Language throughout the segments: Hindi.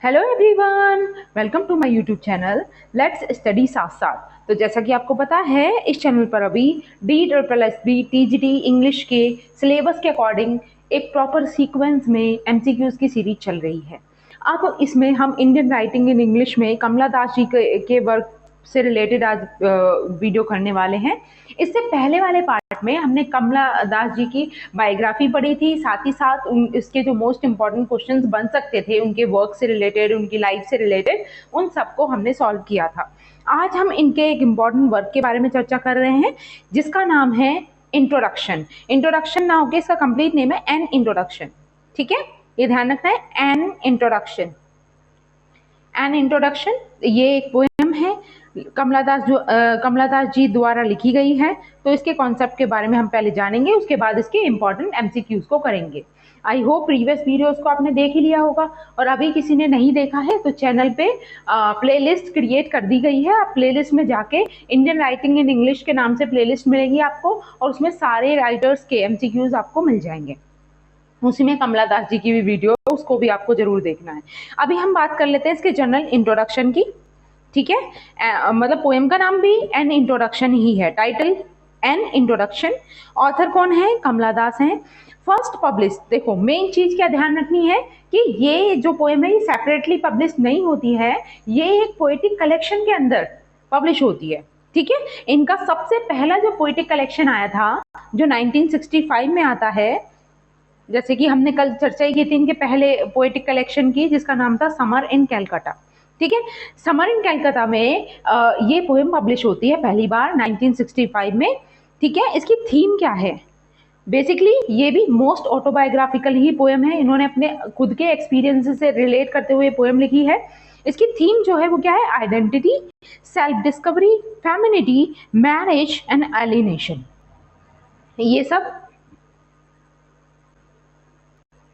Hello everyone, welcome to my YouTube channel let's study साथ साथ। तो जैसा कि आपको पता है, इस चैनल पर अभी DSSB TGT इंग्लिश के सिलेबस के अकॉर्डिंग एक प्रॉपर सीक्वेंस में MCQs की सीरीज चल रही है। अब इसमें हम इंडियन राइटिंग इन इंग्लिश में कमला दास जी के वर्क से रिलेटेड आज वीडियो करने वाले हैं। इससे पहले वाले पार्ट में हमने कमला दास जी की बायोग्राफी पढ़ी थी, साथ ही साथ इसके जो मोस्ट इंपॉर्टेंट क्वेश्चंस बन सकते थे उनके वर्क से रिलेटेड, उनकी लाइफ से रिलेटेड, उन सबको हमने सॉल्व किया था। आज हम इनके एक इम्पॉर्टेंट वर्क के बारे में चर्चा कर रहे हैं जिसका नाम है इंट्रोडक्शन। इंट्रोडक्शन ना होके इसका कंप्लीट नेम है एन इंट्रोडक्शन। ठीक है, ये ध्यान रखना है, एन इंट्रोडक्शन। एन इंट्रोडक्शन ये एक पोएम है, कमलादास जी द्वारा लिखी गई है। तो इसके कॉन्सेप्ट के बारे में हम पहले जानेंगे, उसके बाद इसके इंपॉर्टेंट MCQs को करेंगे। आई होप प्रीवियस वीडियोस को आपने देख ही लिया होगा, और अभी किसी ने नहीं देखा है तो चैनल पे प्लेलिस्ट क्रिएट कर दी गई है। आप प्लेलिस्ट में जाके इंडियन राइटिंग इन इंग्लिश के नाम से प्लेलिस्ट मिलेगी आपको, और उसमें सारे राइटर्स के MCQs आपको मिल जाएंगे। उसी में कमला दास जी की भी वीडियो, उसको भी आपको जरूर देखना है। अभी हम बात कर लेते हैं इसके जनरल इंट्रोडक्शन की। ठीक है, मतलब पोएम का नाम भी एन इंट्रोडक्शन ही है, टाइटल एन इंट्रोडक्शन। ऑथर कौन है? कमला दास हैं। फर्स्ट पब्लिश, देखो मेन चीज क्या ध्यान रखनी है कि ये जो पोएम है ये सेपरेटली पब्लिश नहीं होती है, ये एक पोएटिक कलेक्शन के अंदर पब्लिश होती है। ठीक है, इनका सबसे पहला जो पोएटिक कलेक्शन आया था जो 1965 में आता है, जैसे कि हमने कल चर्चा ही की थी इनके पहले पोएटिक कलेक्शन की, जिसका नाम था समर इन कैलकाटा। ठीक है, समर इन कैलकाटा में ये पोएम पब्लिश होती है पहली बार 1965 में। ठीक है, इसकी थीम क्या है? बेसिकली ये भी मोस्ट ऑटोबायोग्राफिकल ही पोएम है, इन्होंने अपने खुद के एक्सपीरियंस से रिलेट करते हुए पोएम लिखी है। इसकी थीम जो है वो क्या है? Identity, self discovery, femininity, marriage and alienation. ये सब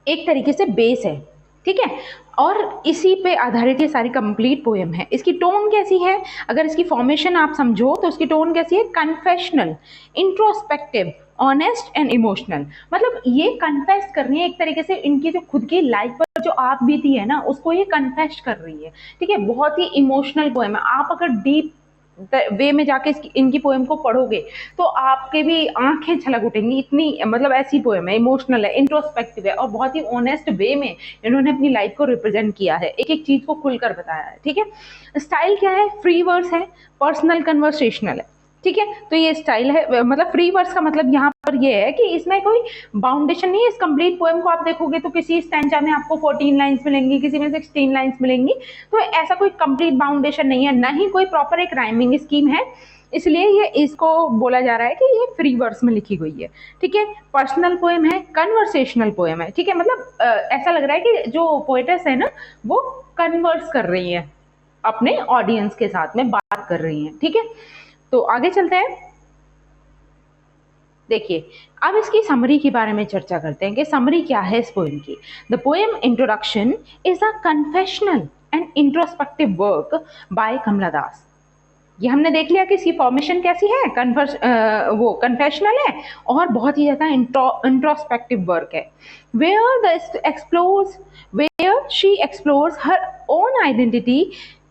एक तरीके से बेस है। ठीक है, और इसी पे आधारित ये सारी कंप्लीट पोएम है। इसकी टोन कैसी है? अगर इसकी फॉर्मेशन आप समझो तो इसकी टोन कैसी है? Confessional, introspective, honest and emotional. मतलब ये कन्फेस कर रही है एक तरीके से, इनकी जो खुद की लाइफ पर जो आप बीती है ना उसको ये कन्फेस कर रही है। ठीक है, बहुत ही इमोशनल पोएम है। आप अगर डीप वे में जाके इनकी पोएम को पढ़ोगे तो आपके भी आंखें छलक उठेंगी, इतनी मतलब ऐसी पोएम है, इमोशनल है, इंट्रोस्पेक्टिव है, और बहुत ही ऑनेस्ट वे में इन्होंने अपनी लाइफ को रिप्रेजेंट किया है, एक एक चीज को खुलकर बताया है। ठीक है, स्टाइल क्या है? फ्री वर्स है, पर्सनल कन्वर्सेशनल है। ठीक है, तो ये स्टाइल है, मतलब फ्री वर्स का मतलब यहाँ पर ये है कि इसमें कोई बाउंडेशन नहीं है। इस कंप्लीट पोएम को आप देखोगे तो किसी स्टैंचा में आपको 14 लाइंस मिलेंगी, किसी में 16 लाइंस मिलेंगी। तो ऐसा कोई कंप्लीट बाउंडेशन नहीं है, ना ही कोई प्रॉपर एक राइमिंग स्कीम है, इसलिए ये इसको बोला जा रहा है कि ये फ्री वर्स में लिखी गई है। ठीक है, पर्सनल पोएम है, कन्वर्सेशनल पोएम है। ठीक है, मतलब ऐसा लग रहा है कि जो पोएटस है ना वो कन्वर्स कर रही है, अपने ऑडियंस के साथ में बात कर रही हैं। ठीक है, तो आगे चलते हैं। देखिए, अब इसकी समरी के बारे में चर्चा करते हैं कि समरी क्या है इस पोएम की। The poem introduction is a confessional and introspective work by Kamala Das. ये हमने देख लिया कि इसकी फॉर्मेशन कैसी है, वो कन्फेशनल है और बहुत ही ज्यादा इंट्रोस्पेक्टिव वर्क है। Where she explores her own identity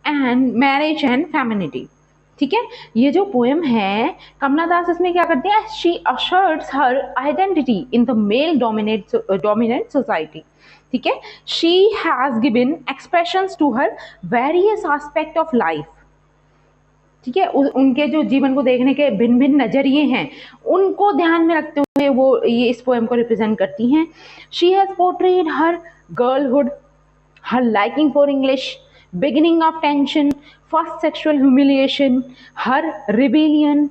and marriage and femininity. ठीक है, ये जो पोएम है कमला दास इसमें क्या करती है? She asserts her identity in the male dominant society. ठीक है, she has given expressions to her various aspect of life. ठीक है, उनके जो जीवन को देखने के भिन्न भिन्न नजरिए हैं उनको ध्यान में रखते हुए वो ये इस पोएम को रिप्रेजेंट करती हैं। She has portrayed her girlhood, her liking for English, beginning of tension, first sexual humiliation, her rebellion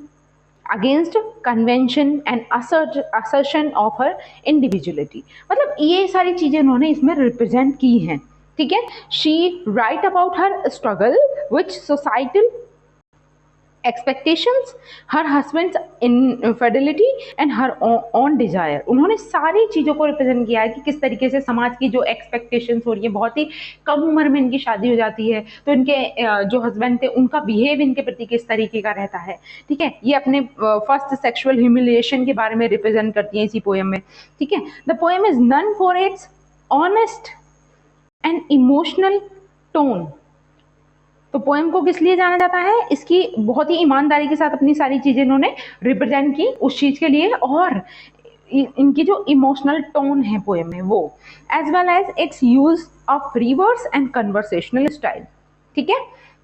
against convention and assertion of her individuality। मतलब ये सारी चीजें उन्होंने इसमें रिप्रेजेंट की हैं। ठीक है, she write about her struggle with societal expectations, her husband's infidelity and her own desire। उन्होंने सारी चीज़ों को रिप्रेजेंट किया है कि किस तरीके से समाज की जो एक्सपेक्टेशंस हो रही है, बहुत ही कम उम्र में इनकी शादी हो जाती है तो इनके जो हस्बैंड थे उनका बिहेव इनके प्रति किस तरीके का रहता है। ठीक है, ये अपने फर्स्ट सेक्सुअल ह्यूमिलिएशन के बारे में रिप्रेजेंट करती है इसी पोएम में। ठीक है, the poem is known for its honest and emotional tone. तो पोएम को किस लिए जाना जाता है? इसकी बहुत ही ईमानदारी के साथ अपनी सारी चीजें इन्होंने रिप्रेजेंट की उस चीज के लिए, और इनकी जो इमोशनल टोन है पोएम में वो, as well as its use of free words and conversational style. ठीक है,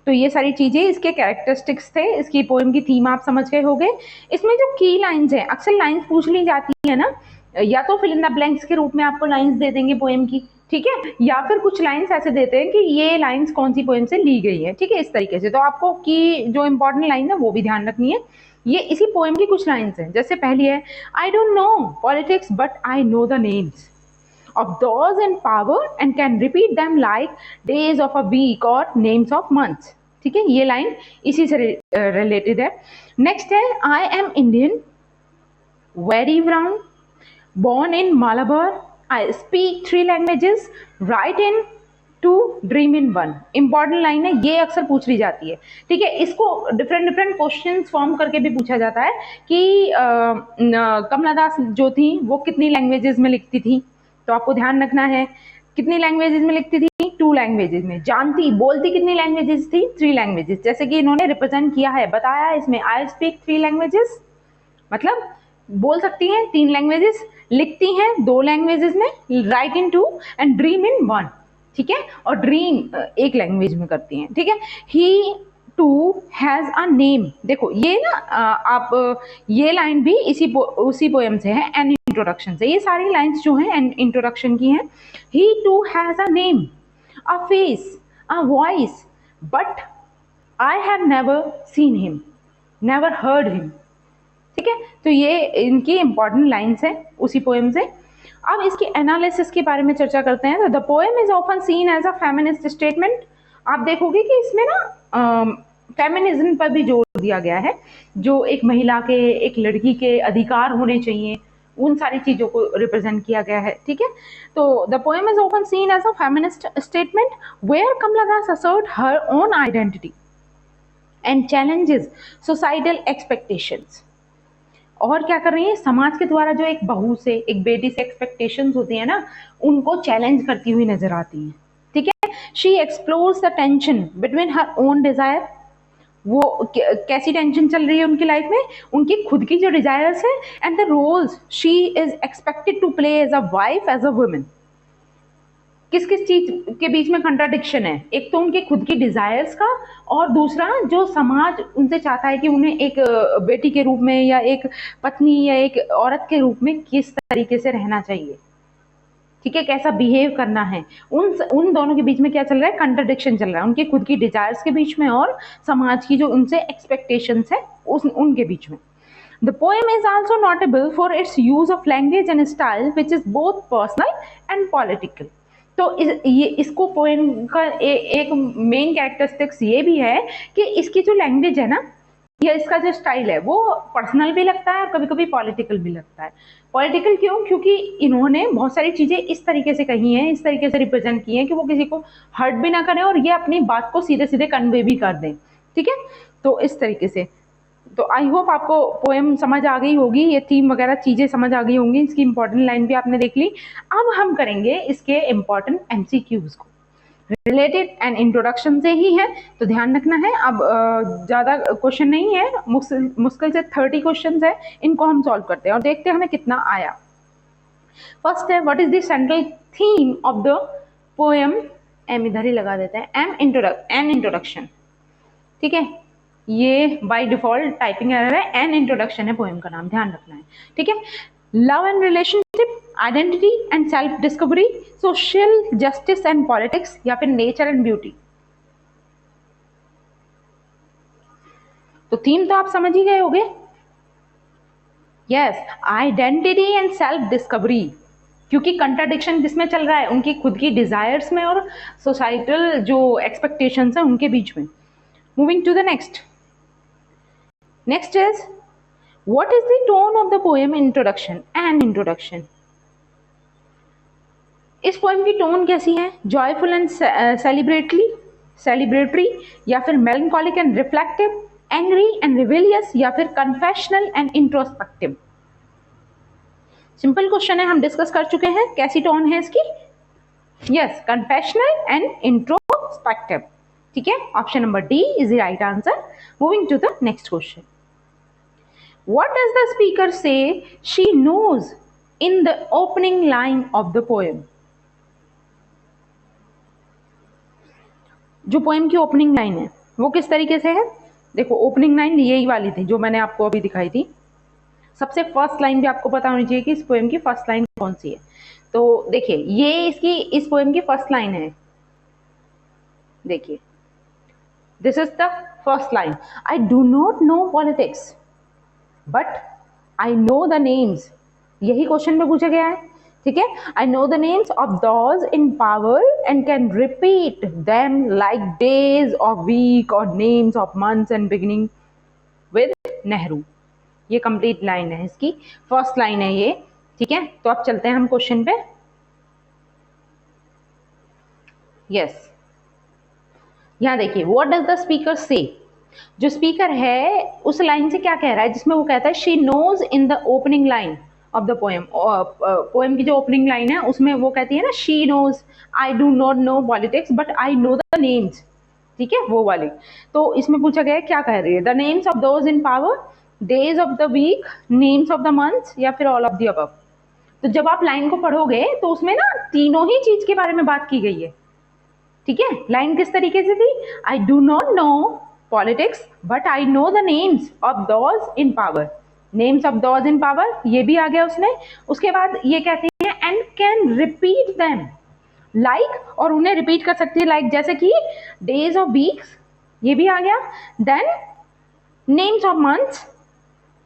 तो ये सारी चीजें इसके कैरेक्टरिस्टिक्स थे। इसकी पोएम की थीम आप समझ गए होंगे। इसमें जो की लाइंस हैं, अक्सर लाइंस पूछ ली जाती है ना, या तो फिल इन द ब्लैंक्स के रूप में आपको लाइंस दे देंगे पोएम की, ठीक है, या फिर कुछ लाइंस ऐसे देते हैं कि ये लाइंस कौन सी पोएम से ली गई है, ठीक है, इस तरीके से। तो आपको की जो इंपॉर्टेंट लाइन है वो भी ध्यान रखनी है। ये इसी पोएम की कुछ लाइंस हैं, जैसे पहली है, I don't know politics but I know the names of those in power and can repeat them like days of a week or names of months। ठीक है, ये लाइन इसी से रिलेटेड है। नेक्स्ट है, I am Indian, very brown, born in Malabar, I speak 3 languages, write in 2, dream in 1। Important line है, ये अक्सर पूछ ली जाती है। ठीक है, इसको डिफरेंट क्वेश्चन फॉर्म करके भी पूछा जाता है कि कमला दास जो थी वो कितनी लैंग्वेजेस में लिखती थी। तो आपको ध्यान रखना है, कितनी लैंग्वेजेस में लिखती थी? 2 लैंग्वेजेस में। जानती बोलती कितनी लैंग्वेजेस थी? 3 लैंग्वेजेस। जैसे कि इन्होंने रिप्रेजेंट किया है, बताया इसमें, आई स्पीक 3 लैंग्वेजेस, मतलब बोल सकती हैं 3 लैंग्वेजेस, लिखती हैं 2 लैंग्वेजेस में, right in 2 and dream in 1। ठीक है, और ड्रीम 1 लैंग्वेज में करती हैं। ठीक है, ही टू हैज अ नेम। देखो ये ना आप ये लाइन भी उसी पोएम से है, एन इंट्रोडक्शन से। ये सारी लाइंस जो हैं एन इंट्रोडक्शन की हैं। He too has a name, a face, a voice, but I have never seen him, never heard him. ठीक है, तो ये इनकी इंपॉर्टेंट लाइंस हैं उसी पोएम से। अब इसकी एनालिसिस के बारे में चर्चा करते हैं। तो the poem is often seen as a feminist statement. आप देखोगे कि इसमें ना फेमिनिज्म पर भी जोर दिया गया है, जो एक महिला के, एक लड़की के अधिकार होने चाहिए, उन सारी चीजों को रिप्रेजेंट किया गया है। ठीक है, तो the poem is often seen as a feminist statement where Kamala Das assert her own identity and challenges societal expectations. और क्या कर रही है, समाज के द्वारा जो एक बहू से, एक बेटी से एक्सपेक्टेशंस होती है ना, उनको चैलेंज करती हुई नजर आती हैं। ठीक है, she explores the tension between her own desire. वो कैसी टेंशन चल रही है उनकी लाइफ में, उनकी खुद की जो डिजायर्स है, and the roles she is expected to play as a wife, as a women. किस किस चीज के बीच में कंट्राडिक्शन है? एक तो उनके खुद की डिजायर्स का, और दूसरा जो समाज उनसे चाहता है कि उन्हें एक बेटी के रूप में, या एक पत्नी, या एक औरत के रूप में किस तरीके से रहना चाहिए। ठीक है, कैसा बिहेव करना है, उन दोनों के बीच में क्या चल रहा है? कंट्राडिक्शन चल रहा है, उनके खुद की डिजायर्स के बीच में और समाज की जो उनसे एक्सपेक्टेशंस है उनके बीच में। The poem is also notable for its use of language and style which is both personal and political। तो इसको पोएम का एक मेन कैरेक्टरिस्टिक्स ये भी है कि इसकी जो लैंग्वेज है ना, या इसका जो स्टाइल है, वो पर्सनल भी लगता है और कभी कभी पॉलिटिकल भी लगता है। पॉलिटिकल क्यों? क्योंकि इन्होंने बहुत सारी चीजें इस तरीके से कही हैं, इस तरीके से रिप्रेजेंट की हैं कि वो किसी को हर्ट भी ना करें और ये अपनी बात को सीधे सीधे कन्वे भी कर दें। ठीक है, तो इस तरीके से। तो आई होप आपको पोएम समझ आ गई होगी, ये थीम वगैरह चीजें समझ आ गई होंगी, इसकी इंपॉर्टेंट लाइन भी आपने देख ली। अब हम करेंगे इसके इंपॉर्टेंट एमसीक्यूज को, रिलेटेड एंड इंट्रोडक्शन से ही है, तो ध्यान रखना है। अब ज्यादा क्वेश्चन नहीं है, मुश्किल से 30 क्वेश्चन है, इनको हम सॉल्व करते हैं और देखते हैं हमें कितना आया। फर्स्ट है, what is the central theme of the poem? एम इधर ही लगा देते हैं, एन इंट्रोडक्शन। ठीक है, ये बाय डिफॉल्ट टाइपिंग एरर है, एन इंट्रोडक्शन है पोएम का नाम, ध्यान रखना है। ठीक है, love and relationship, identity and self discovery, social justice and politics, या फिर नेचर एंड ब्यूटी। तो थीम तो आप समझ ही गए होंगे। Yes, identity and self discovery, क्योंकि कंट्राडिक्शन किसमें चल रहा है? उनकी खुद की डिजायर्स में और सोसाइटल जो एक्सपेक्टेशंस हैं उनके बीच में। Moving to the next is, what is the tone of the poem? Introduction and introduction। इस पोएम की टोन कैसी है? जॉयफुल एंड सेलिब्रेटरी, या फिर मेलंकोलिक and reflective, angry and rebellious, या फिर confessional and introspective. Simple question है, हम डिस्कस कर चुके हैं कैसी टोन है इसकी। Yes, confessional and introspective. Introspective. ठीक है, option number D is the right answer. Moving to the next question, what does the speaker say she knows in the opening line of the poem? जो पोएम की ओपनिंग लाइन है वो किस तरीके से है? देखो, ओपनिंग लाइन यही वाली थी जो मैंने आपको अभी दिखाई थी। सबसे फर्स्ट लाइन भी आपको पता होनी चाहिए कि इस पोएम की फर्स्ट लाइन कौन सी है। तो देखिए, ये इसकी इस पोएम की फर्स्ट लाइन है। देखिए, this is the first line, I do not know politics but I know the names. यही क्वेश्चन में पूछा गया है। ठीक है, I know the names of those in power and can repeat them like days of week और names of months and beginning with Nehru. ये कंप्लीट लाइन है, इसकी फर्स्ट लाइन है ये। ठीक है, तो अब चलते हैं हम क्वेश्चन पे। यस, यहां देखिए, व्हाट डज द स्पीकर से। जो स्पीकर है उस लाइन से क्या कह रहा है, जिसमें वो कहता है she knows in the opening line of the poem. Poem की जो ओपनिंग लाइन है उसमें वो कहती है ना, she knows I do not know politics but I know the names. ठीक है, वो वाली। तो इसमें पूछा गया है क्या कह रही है, the names of those in power, days of the week, names of the months, या फिर ऑल ऑफ द अबव। तो जब आप लाइन को पढ़ोगे तो उसमें ना तीनों ही चीज के बारे में बात की गई है। ठीक है, लाइन किस तरीके से थी, आई do not know politics but I know the names of those in power. Names of those in power ये भी आ गया उसमें। उसके बाद ये कहते हैं and can repeat them like, और उन्हें रिपीट कर सकती है लाइक, जैसे कि डेज ऑफ वीक्स, ये भी आ गया। देन नेम्स ऑफ मंथ्स,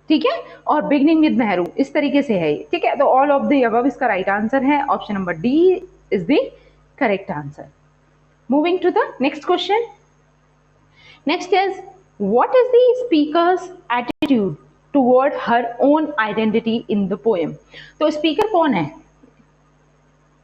ठीक है, और बिगनिंग विद नेहरू, इस तरीके से है। ठीक है, तो ऑल ऑफ द अबव इसका राइट आंसर है। Option number D is the correct answer. Moving to the next question. Next is, what is the speaker's attitude toward her own identity in the poem? तो स्पीकर कौन है?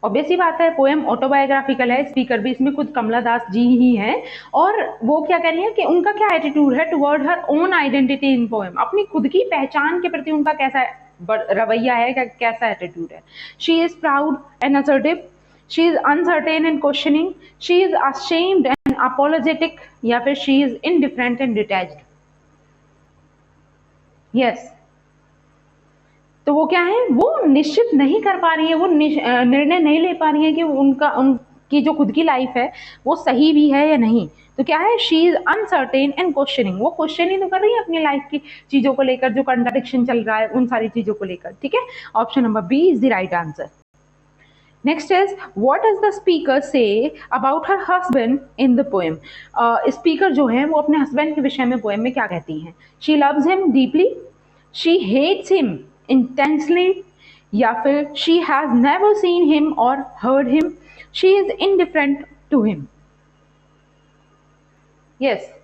ऑब्वियस ही बात है, पोएम ऑटोबायोग्राफिकल है, स्पीकर भी इसमें खुद कमला दास जी ही हैं। और वो क्या कह रही है कि उनका क्या एटीट्यूड है toward her own identity in poem, अपनी खुद की पहचान के प्रति उनका कैसा रवैया है, कैसा एटीट्यूड है। She is proud and assertive, she is uncertain and questioning, she is ashamed and apologetic, या फिर she is indifferent and detached। yes, तो वो क्या है, वो निश्चित नहीं कर पा रही है, वो निर्णय नहीं ले पा रही है कि उनकी जो खुद की लाइफ है वो सही भी है या नहीं। तो क्या है, she is uncertain and questioning, वो क्वेश्चन ही तो कर रही है अपनी लाइफ की चीजों को लेकर, जो कंट्राडिक्शन चल रहा है उन सारी चीजों को लेकर। ठीक है, option number B is the right answer. Next is, what does the speaker say about her husband in the poem? Speaker जो है वो अपने हस्बैंड के विषय में पोएम में क्या कहती हैं? She loves him deeply, she hates him intensely, या फिर she has never seen him or heard him, she is indifferent to him। Yes,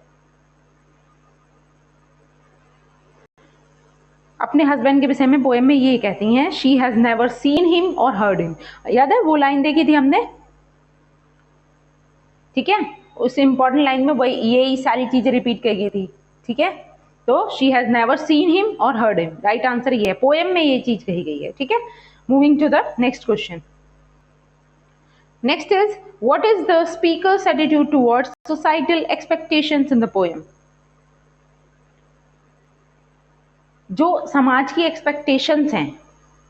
अपने हस्बैंड के विषय में पोएम में ये कहती हैं, she has never seen him और हर्ड हिम। याद है वो लाइन देखी थी हमने? ठीक है, उस इंपॉर्टेंट लाइन में वही यही सारी चीजें रिपीट की गई थी। ठीक है, तो she has never seen him और हर्ड हिम, राइट आंसर ये है, पोएम में ये चीज कही गई है। ठीक है, moving to the next question. Next is, what is the speaker's attitude towards societal expectations in the poem? जो समाज की एक्सपेक्टेशंस हैं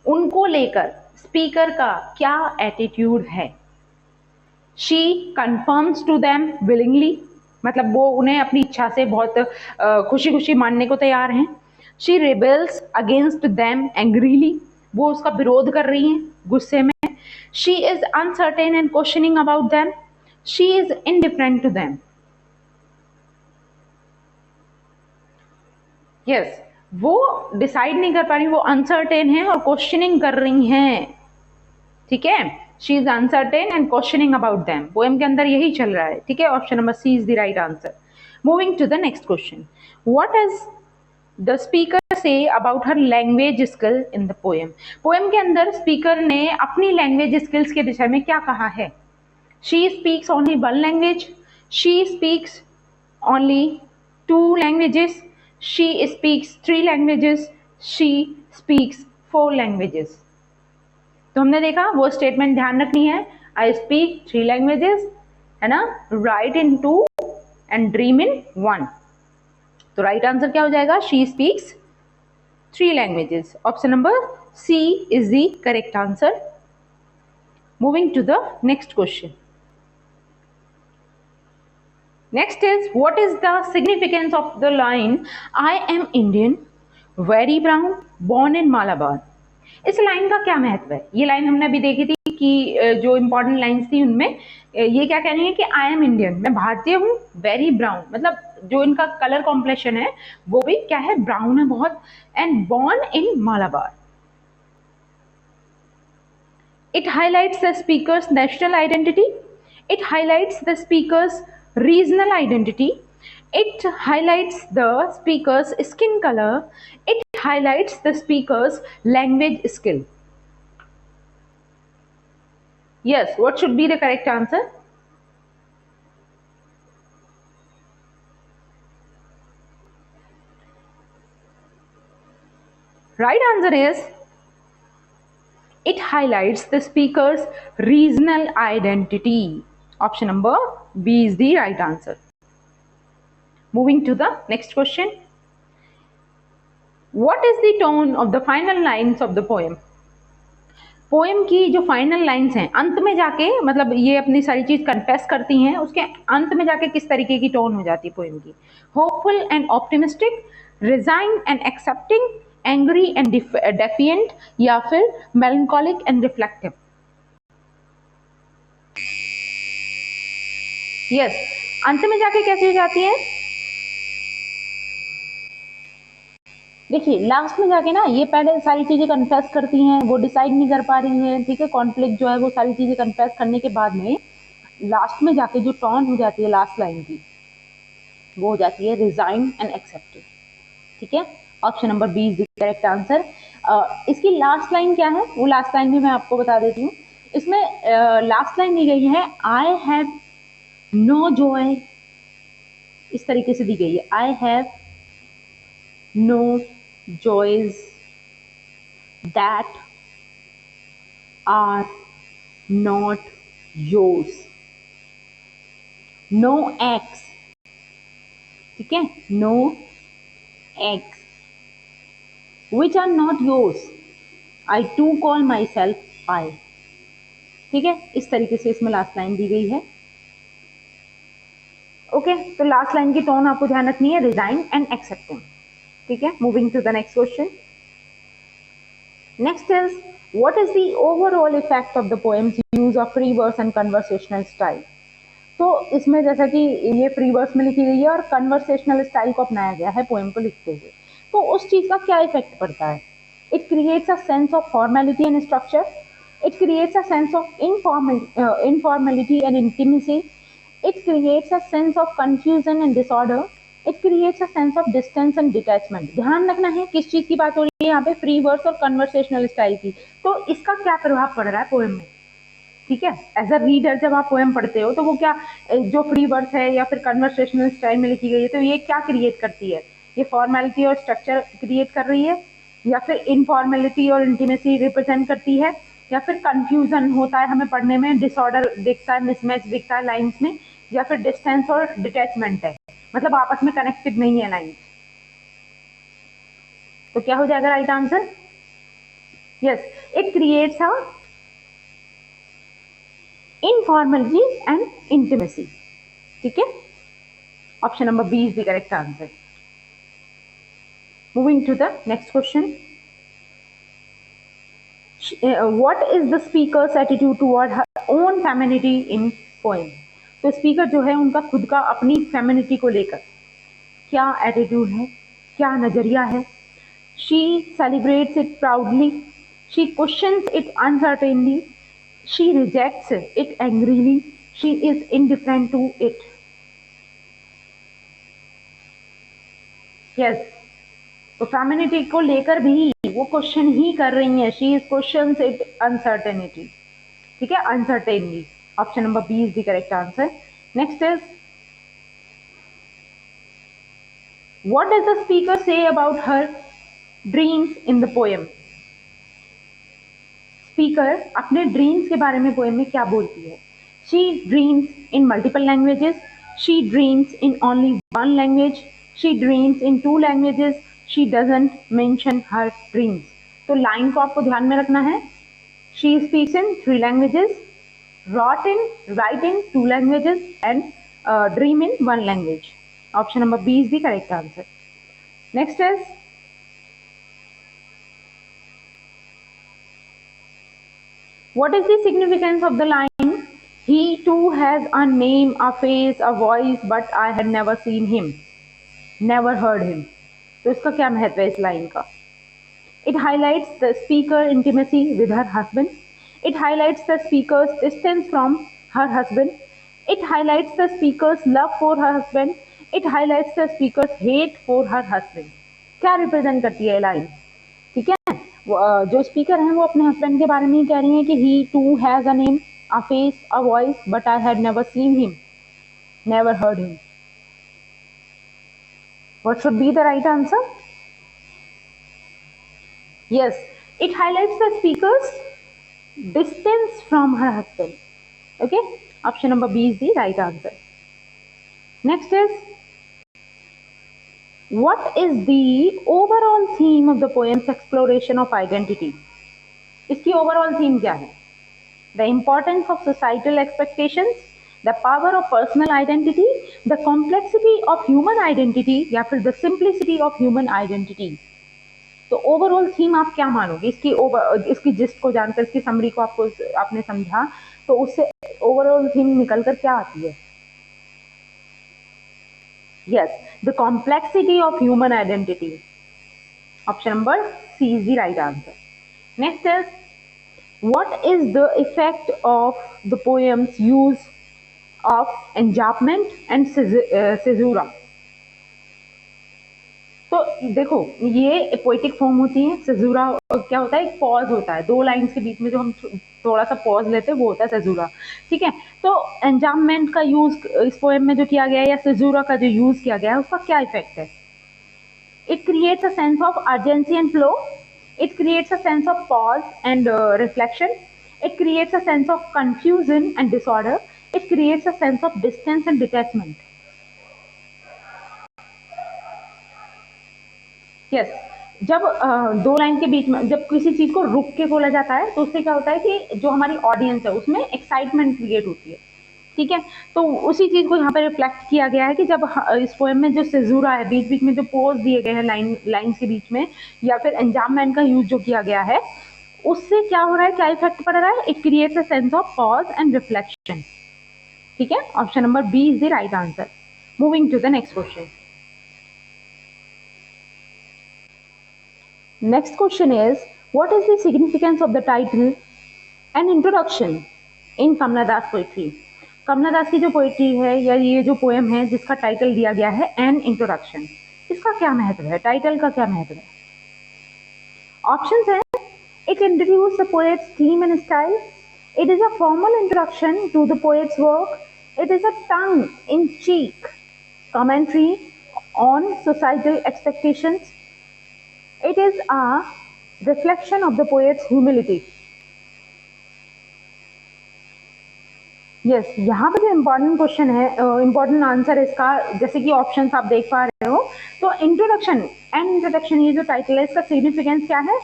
उनको लेकर स्पीकर का क्या एटीट्यूड है? She conforms to them willingly, मतलब वो उन्हें अपनी इच्छा से बहुत खुशी खुशी मानने को तैयार हैं। She rebels against them angrily, वो उसका विरोध कर रही हैं गुस्से में। She is uncertain and questioning about them, she is indifferent to them. Yes, वो डिसाइड नहीं कर पा रही, वो अनसर्टेन है और क्वेश्चनिंग कर रही हैं। ठीक है, she is uncertain and questioning about them, poem के अंदर यही चल रहा है। ठीक है, option number C is the right answer. Moving to the next question, what is the speaker say about her language skill in the poem? Poem के अंदर स्पीकर ने अपनी लैंग्वेज स्किल्स के विषय में क्या कहा है? She speaks only one language, she speaks only to languages, she speaks 3 languages, she speaks 4 languages। तो हमने देखा वो स्टेटमेंट ध्यान रखनी है, I speak 3 languages, है ना, write in 2 and dream in 1। तो राइट आंसर क्या हो जाएगा, she speaks 3 languages. Option number C is the correct answer. Moving to the next question. Next is, what is the significance of the line I am Indian, very brown, born in Malabar? इस लाइन का क्या महत्व है? ये लाइन हमने अभी देखी थी कि जो इंपॉर्टेंट लाइंस थी उनमें ये क्या कह रही है कि आई एम इंडियन, मैं भारतीय हूँ, वेरी ब्राउन मतलब जो इनका कलर कॉम्प्लेक्शन है वो भी क्या है, ब्राउन है बहुत, and born in Malabar. It highlights the speaker's national identity. It highlights the speaker's regional identity. It highlights the speaker's skin color. It highlights the speaker's language skill. Yes, what should be the correct answer? Right answer is, it highlights the speaker's regional identity. Option number B is the right answer. Moving to the next question. What is the tone of the final lines of the poem? Poem की जो फाइनल लाइंस हैं, अंत में जाके मतलब ये अपनी सारी चीज कन्फेस करती हैं, उसके अंत में जाके किस तरीके की टोन हो जाती है पोएम की? Hopeful and optimistic, resign and accepting, angry and defiant, या फिर मेलंकोलिक एंड रिफ्लेक्टिव? यस, अंत में जाके कैसी हो जाती है? देखिए लास्ट में जाके ना ये पहले सारी चीजें कन्फेस करती हैं, वो डिसाइड नहीं कर पा रही हैं, ठीक है, कॉन्फ्लिक्ट जो है वो सारी चीजें कन्फेस करने के बाद में लास्ट में जाके जो टर्न हो जाती है लास्ट लाइन की, वो हो जाती है रिजाइन एंड एक्सेप्टेड। ठीक है, option number B is the correct answer. इसकी लास्ट लाइन क्या है, वो लास्ट लाइन भी मैं आपको बता देती हूँ। इसमें लास्ट लाइन दी गई है, आई हैव नो जॉय, इस तरीके से दी गई है, I have no joys that are not yours, no eggs, ठीक है, no eggs which are not yours, I too call myself I। ठीक है, इस तरीके से इसमें लास्ट लाइन दी गई है। ओके, तो लास्ट लाइन की टोन आपको ध्यान रखनी है, रिजाइन एंड एक्सेप्टिंग। ठीक है, moving to the next question. Next is, what is the overall effect of the poem's use of free verse and conversational style? तो इसमें जैसा कि ये फ्री वर्स में लिखी गई है और कन्वर्सेशनल स्टाइल को अपनाया गया है पोएम को लिखते हुए, तो उस चीज का क्या इफेक्ट पड़ता है? It creates a sense of formality and structure, it creates a sense of informality and intimacy, it creates a sense of confusion and disorder, it creates a sense of distance and detachment. ध्यान रखना है किस चीज की बात हो रही है यहाँ पे, फ्री वर्स और कन्वर्सेशनल स्टाइल की। तो इसका क्या प्रभाव पड़ रहा है पोएम में? ठीक है, एज अ रीडर जब आप पोएम पढ़ते हो तो वो क्या, जो फ्री वर्स है या फिर कन्वर्सेशनल स्टाइल में लिखी गई है, तो ये क्या क्रिएट करती है? ये फॉर्मेलिटी और स्ट्रक्चर क्रिएट कर रही है, या फिर इनफॉर्मेलिटी और इंटीमेसी रिप्रेजेंट करती है, या फिर कंफ्यूजन होता है हमें पढ़ने में, डिसऑर्डर दिखता है, मिसमैच दिखता है लाइंस में, या फिर डिस्टेंस और डिटैचमेंट है, मतलब आपस में कनेक्टेड नहीं है लाइंस। तो क्या हो जाएगा right answer? Yes, it creates a informality and intimacy. ठीक है, option number B is the correct answer. Moving to the next question. What is the speaker's attitude toward her own femininity in poem? तो स्पीकर जो है उनका खुद का अपनी फेमिनिटी को लेकर क्या एटीट्यूड है, क्या नजरिया है? She celebrates it proudly, she questions it uncertainly, she rejects it angrily, she is indifferent to it. yes, तो फेमिनिटी को लेकर भी वो क्वेश्चन ही कर रही है, she is questions it uncertainty. ठीक है, uncertainly. Option number B is the correct answer. Next is, what does the speaker say about her dreams in the poem? Speaker अपने ड्रीम्स के बारे में पोएम में क्या बोलती है? She dreams in multiple languages. She dreams in only one language. She dreams in two languages. She doesn't mention her dreams. तो लाइन को आपको ध्यान में रखना है. She speaks in 3 languages, write in 2 languages, and dream in 1 language. Option number B is the correct answer. Next is, what is the significance of the line, he too has a name, a face, a voice, but I had never seen him, never heard him. तो इसका क्या महत्व है इस लाइन का? It highlights the speaker's intimacy with her husband. It highlights the speaker's distance from her husband. It highlights the speaker's love for her husband. It highlights the speaker's hate for her husband. क्या रिप्रेजेंट करती है लाइन? ठीक है, जो स्पीकर हैं वो अपने हस्बैंड के बारे में ही कह रही हैं कि he too has a name, a face, a voice, but I had never seen him, never heard him. What should be the right answer? Yes, it highlights the speaker's distance from her husband. Okay, option number B is the right answer. Next is, what is the overall theme of the poem's exploration of identity? इसकी overall theme क्या है? The importance of societal expectations, the power of personal identity, the complexity of human identity, या फिर the simplicity of human identity. तो ओवरऑल थीम आप क्या मानोगे? इसकी जिस्ट को जानकर, इसकी समरी को आपने समझा तो उससे ओवरऑल थीम निकलकर क्या आती है? Yes, the complexity of human identity. Option number C is the right answer. Next is, what is the effect of the poem's use of enjambment and caesura? तो देखो, ये पोएटिक फॉर्म होती है. सिजुरा क्या होता है? एक पॉज होता है, 2 लाइन्स के बीच में जो हम थोड़ा सा पॉज लेते हैं वो होता है सिजुरा. ठीक है, तो एन्जाममेंट का यूज इस पोएम में जो किया गया है या सिजुरा का जो यूज किया गया है उसका क्या इफेक्ट है? It creates a sense of urgency and flow. It creates a sense of pause and reflection. It creates a sense of confusion and disorder. It creates a sense of distance and detachment. Yes, जब 2 लाइन के बीच में जब किसी चीज को रुक के बोला जाता है तो उससे क्या होता है कि जो हमारी ऑडियंस है उसमें एक्साइटमेंट क्रिएट होती है. ठीक है, तो उसी चीज को यहाँ पे रिफ्लेक्ट किया गया है कि जब इस पोएम में जो सिजुरा है, बीच बीच में जो पोज दिए गए हैं लाइन्स के बीच में, या फिर एन्जाममेंट का यूज जो किया गया है, उससे क्या हो रहा है, क्या इफेक्ट पड़ रहा है? It creates a sense of pause and reflection. ठीक है, option number B is the right answer. Moving to the next question. Next question is, what is the significance of the title An Introduction in Kamla Das poetry? कमला दास की जो पोएट्री है या ये जो पोएम है जिसका टाइटल दिया गया है एन इंट्रोडक्शन, इसका क्या महत्व है? टाइटल का क्या महत्व है? ऑप्शंस हैं, it introduce the poet's theme and style. It is a formal introduction to the poet's work. It is a tongue in cheek commentary on societal expectations. It is a reflection of the poet's humility. Yes, यहाँ पे जो इम्पोर्टेंट क्वेश्चन है, इम्पोर्टेंट आंसर इसका, जैसे कि ऑप्शंस आप देख पा रहे हो, तो इंट्रोडक्शन एंड इंट्रोडक्शन, ये जो टाइटल है इसका सिग्निफिकेंस क्या है?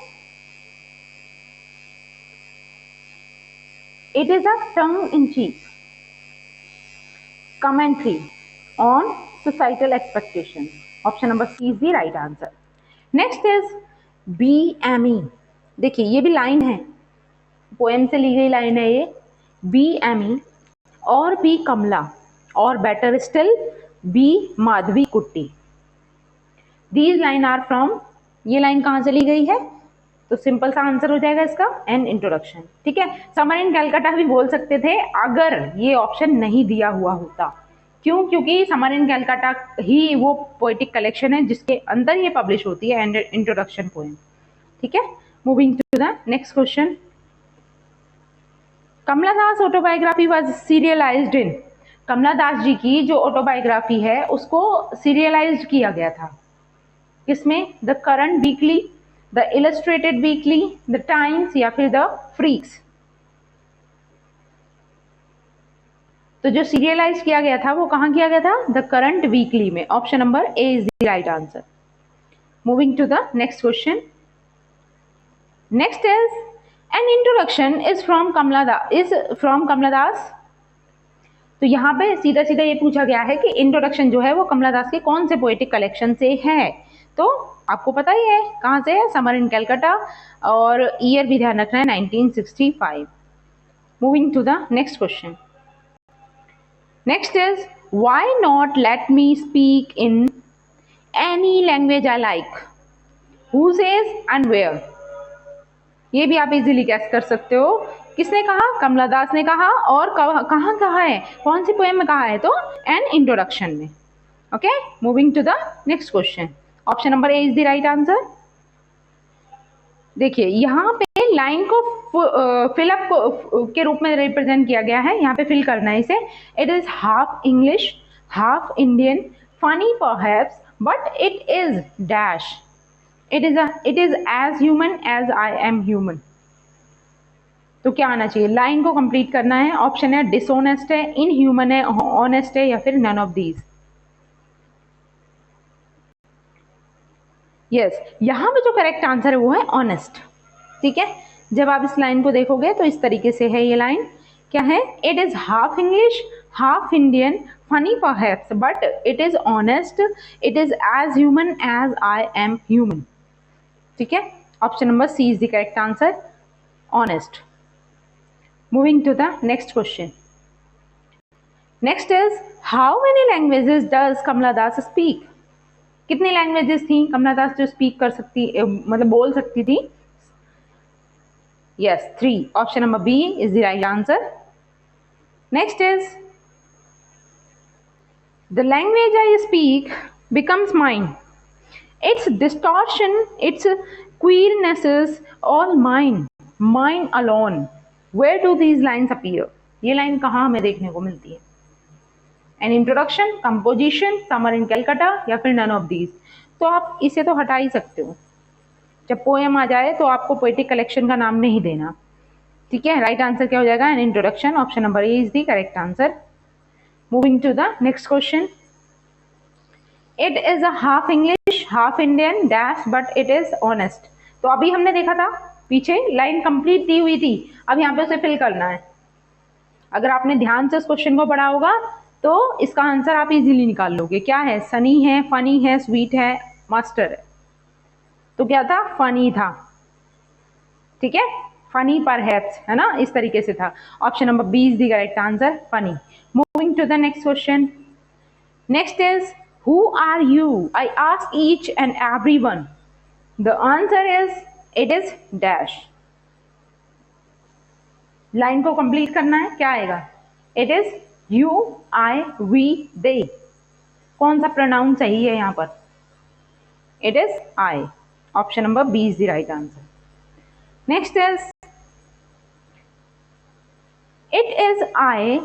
It is a tongue in cheek commentary on societal expectation. Option number C is the right answer. Next is be Amy. देखिए, ये भी लाइन है, पोएम से ली गई लाइन है ये. बी एमी और बी कमला और बेटर स्टिल बी माधवी कुट्टी. दीज लाइन आर फ्रॉम, ये लाइन कहाँ से ली गई है? तो सिंपल सा आंसर हो जाएगा इसका एन इंट्रोडक्शन. ठीक है, समर इन कैलकाटा भी बोल सकते थे अगर ये ऑप्शन नहीं दिया हुआ होता. क्यों? क्योंकि समर इन कैलकाटा ही वो पोएटिक कलेक्शन है जिसके अंदर ये पब्लिश होती है इंट्रोडक्शन पोएम. ठीक है, moving to the next question. Kamala Das autobiography was serialised in. Kamala Das ji की जो ऑटोबायोग्राफी है उसको सीरियलाइज्ड किया गया था किसमें? The current weekly, the illustrated weekly, the times या फिर द फ्रीक्स. तो जो सीरियलाइज किया गया था वो कहाँ किया गया था? द करंट वीकली में। Option number A is the right answer. Moving to the next question. Next is an introduction is from Kamala Das. तो यहाँ पे सीधा सीधा ये पूछा गया है कि इंट्रोडक्शन जो है वो कमला दास के कौन से पोएटिक कलेक्शन से है। तो आपको पता ही है कहाँ से है, समर इन कैलकाटा, और ईयर भी ध्यान रखना है 1965। Moving to the next question. Next is why not let me speak in any language I like, who says and where. ये भी आप इजीली गैस कर सकते हो। किसने कहा? कमला दास ने कहा। और कहाँ कहा है, कौन सी पोएम में कहा है? तो एन इंट्रोडक्शन में। Okay, moving to the next question. Option number A is the right answer. देखिए यहाँ पे लाइन को फिलअप के रूप में रिप्रेजेंट किया गया है। यहाँ पे फिल करना है इसे। It is half English, half Indian, funny perhaps, but it is dash. It is as human as I am human। तो क्या आना चाहिए? लाइन को कंप्लीट करना है। ऑप्शन है डिसऑनेस्ट है, इनह्यूमन है, ऑनेस्ट है, या फिर नन ऑफ दीज। यस, यहाँ पे जो करेक्ट आंसर है वो है ऑनेस्ट। ठीक है, जब आप इस लाइन को देखोगे तो इस तरीके से है ये लाइन। क्या है? It is half English, half Indian, funny perhaps, but it is honest, it is as human as I am human. ठीक है, option number C is the correct answer, honest. Moving to the next question. Next is how many languages does Kamala Das speak. कितनी लैंग्वेजेस थी कमला दास जो स्पीक कर सकती, मतलब बोल सकती थी? Yes, 3। Option number B is the right answer. Next is the language I speak becomes mine, its distortion, its queernesses, all mine, mine alone. Where do these lines appear? ये लाइन कहाँ हमें देखने को मिलती है? An introduction, composition, summer in Calcutta, या फिर none of these। तो आप इसे तो हटा ही सकते हो। जब पोएम आ जाए तो आपको पोएटिक कलेक्शन का नाम नहीं देना। ठीक है, राइट आंसर क्या हो जाएगा? An introduction. Option number A is the correct answer. Moving to the next question. It is a half English, half Indian, dash, but it is honest. तो अभी हमने देखा था पीछे लाइन कंप्लीट दी हुई थी, अब यहाँ पे उसे फिल करना है। अगर आपने ध्यान से उस क्वेश्चन को पढ़ा होगा तो इसका आंसर आप इजीली निकाल लोगे। क्या है? सनी है, फनी है, स्वीट है, मास्टर है। तो क्या था? फनी था। ठीक है, फनी परहैप्स, है ना, इस तरीके से था। Option number B is the correct answer, funny. Moving to the next question. Next is who are you? I ask each and every one. The answer is it is dash। Line को कंप्लीट करना है। क्या आएगा? It is you, I, we, they. कौन सा प्रोनाउन सही है यहाँ पर? It is I. Option number B is the right answer. Next is it is I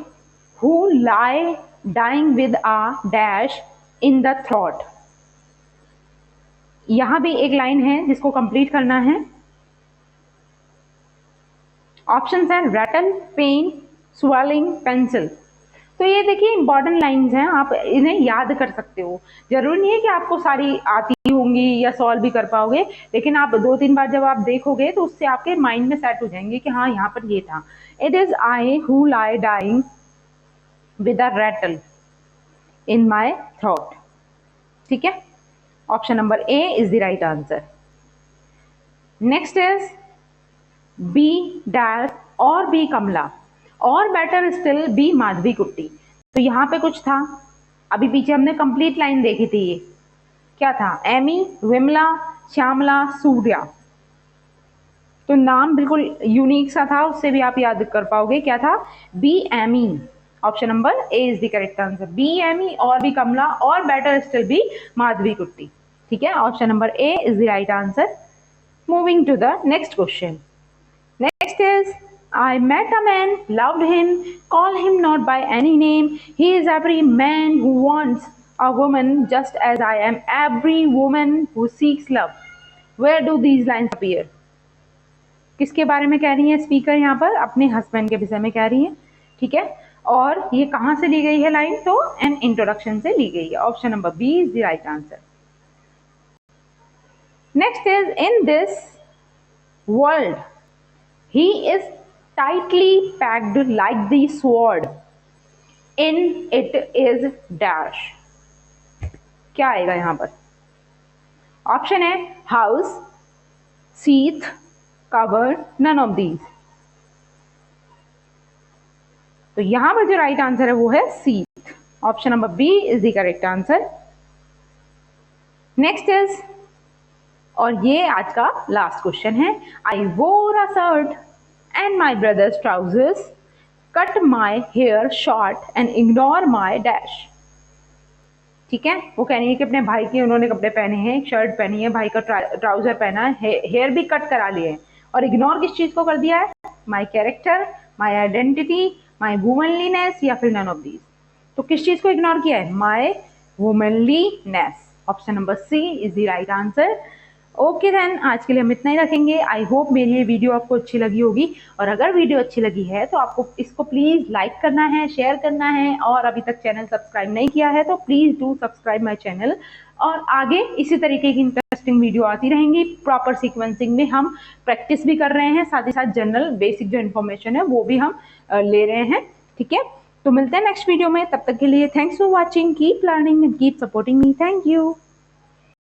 who lie dying with a dash in the throat। यहां भी एक लाइन है जिसको कंप्लीट करना है। ऑप्शंस हैं रैटल, पेन, स्वेलिंग, पेंसिल। तो ये देखिए इंपॉर्टेंट लाइंस हैं, आप इन्हें याद कर सकते हो। जरूरी नहीं है कि आपको सारी आती होंगी या सॉल्व भी कर पाओगे, लेकिन आप 2-3 बार जब आप देखोगे तो उससे आपके माइंड में सेट हो जाएंगे कि हाँ यहाँ पर ये था। It is I who lie dying with a rattle in my throat. ठीक है, option number A is the right answer. Next is be dash or be Kamala और बेटर स्टिल बी माधवी कुट्टी। तो यहाँ पे कुछ था, अभी पीछे हमने कंप्लीट लाइन देखी थी। ये क्या था? एमी, विमला, श्यामला, सूर्या। तो नाम बिल्कुल यूनिक सा था, उससे भी आप याद कर पाओगे। क्या था? Be Amy. Option number A is the correct answer. Be Amy और बी कमला और better still be Madhavikutty. ठीक है, option number A is the right answer. Moving to the next question. Next is I met a man, loved him, call him not by any name. He is every man who wants a woman just as I am every woman who seeks love. Where do these lines appear? किसके बारे में कह रही है स्पीकर? यहाँ पर अपने हस्बैंड के विषय में कह रही है। ठीक है, और ये कहाँ से ली गई है लाइन? तो एन इंट्रोडक्शन से ली गई है। Option number B is the right answer. Next is in this world he is tightly packed like the sword in it is dash. क्या आएगा यहां पर? ऑप्शन है house, sheath, cover, none of these. तो यहां पर जो राइट आंसर है वो है sheath. Option number B is the correct answer. Next is, और ये आज का लास्ट क्वेश्चन है, I wore a shirt and my brother's trousers, cut my hair short and ignore my dash. ठीक है, वो कह रही है कि अपने भाई के उन्होंने कपड़े पहने हैं, शर्ट पहनी है, भाई का ट्राउजर पहना है, हेयर भी कट करा लिए हैं, और इग्नोर किस चीज को कर दिया है? माई कैरेक्टर, माई आइडेंटिटी, माई वुमनलीनेस, या फिर नन ऑफ दीज। तो किस चीज को इग्नोर किया है? My womanliness. Option number C is the right answer. Okay then, आज के लिए हम इतना ही रखेंगे। आई होप मेरी ये वीडियो आपको अच्छी लगी होगी, और अगर वीडियो अच्छी लगी है तो आपको इसको प्लीज़ लाइक करना है, शेयर करना है, और अभी तक चैनल सब्सक्राइब नहीं किया है तो please do subscribe my channel. और आगे इसी तरीके की इंटरेस्टिंग वीडियो आती रहेंगी। प्रॉपर सीक्वेंसिंग में हम प्रैक्टिस भी कर रहे हैं, साथ ही साथ जनरल बेसिक जो इन्फॉर्मेशन है वो भी हम ले रहे हैं। ठीक है, तो मिलते हैं नेक्स्ट वीडियो में। तब तक के लिए thanks for watching, keep learning and keep supporting me. Thank you.